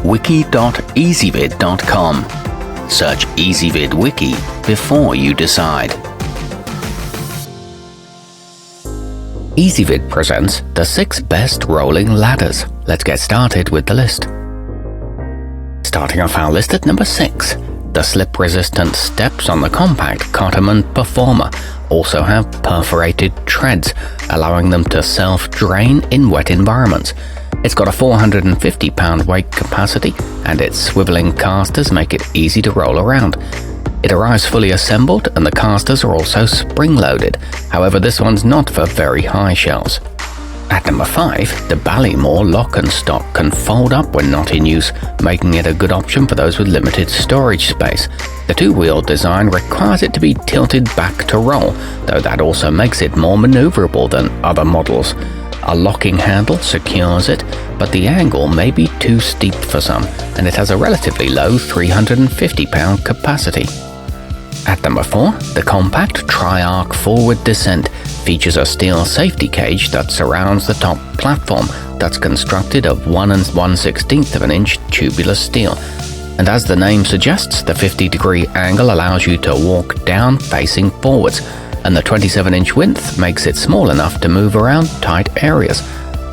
wiki.ezvid.com. Search Ezvid Wiki before you decide. Ezvid presents the 6 best rolling ladders. Let's get started with the list. Starting off our list at number 6. The slip-resistant steps on the compact Cottoman Performer also have perforated treads, allowing them to self-drain in wet environments. It's got a 450-pound weight capacity, and its swiveling casters make it easy to roll around. It arrives fully assembled, and the casters are also spring-loaded. However, this one's not for very high shelves. At number 5, the Ballymore Lock and Stock can fold up when not in use, making it a good option for those with limited storage space. The 2-wheel design requires it to be tilted back to roll, though that also makes it more maneuverable than other models. A locking handle secures it, but the angle may be too steep for some, and it has a relatively low 350-pound capacity. At number 4, the compact Tri-Arc Forward Descent features a steel safety cage that surrounds the top platform that's constructed of 1 1/16 of an inch tubular steel. And as the name suggests, the 50-degree angle allows you to walk down facing forwards, and the 27-inch width makes it small enough to move around tight areas.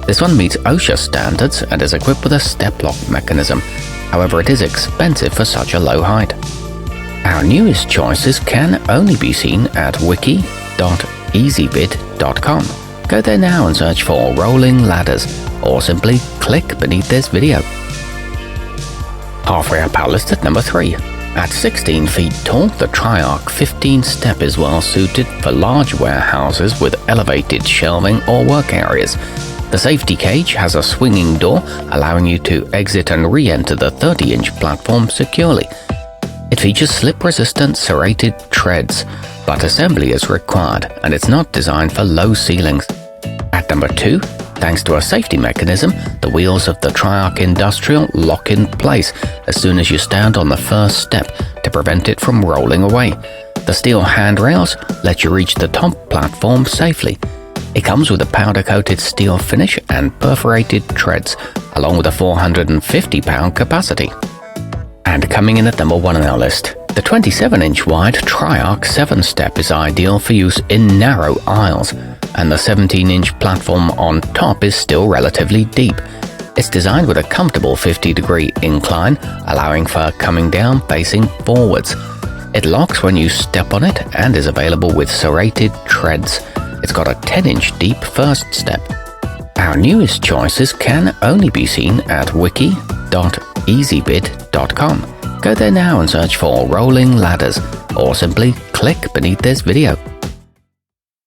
This one meets OSHA standards and is equipped with a step-lock mechanism. However, it is expensive for such a low height. Our newest choices can only be seen at wiki.ezvid.com. Go there now and search for rolling ladders, or simply click beneath this video. Halfway up our list at number 3. At 16 feet tall, the Tri-Arc 15 step is well suited for large warehouses with elevated shelving or work areas. The safety cage has a swinging door, allowing you to exit and re-enter the 30-inch platform securely. It features slip-resistant serrated treads, but assembly is required, and it's not designed for low ceilings. At number 2, thanks to a safety mechanism, the wheels of the Tri-Arc Industrial lock in place as soon as you stand on the first step to prevent it from rolling away. The steel handrails let you reach the top platform safely. It comes with a powder-coated steel finish and perforated treads, along with a 450-pound capacity. And coming in at number 1 on our list, the 27-inch wide Tri-Arc 7-step is ideal for use in narrow aisles, and the 17-inch platform on top is still relatively deep. It's designed with a comfortable 50-degree incline, allowing for coming down facing forwards. It locks when you step on it and is available with serrated treads. It's got a 10-inch deep first step. Our newest choices can only be seen at wiki.ezvid.com. Go there now and search for rolling ladders, or simply click beneath this video.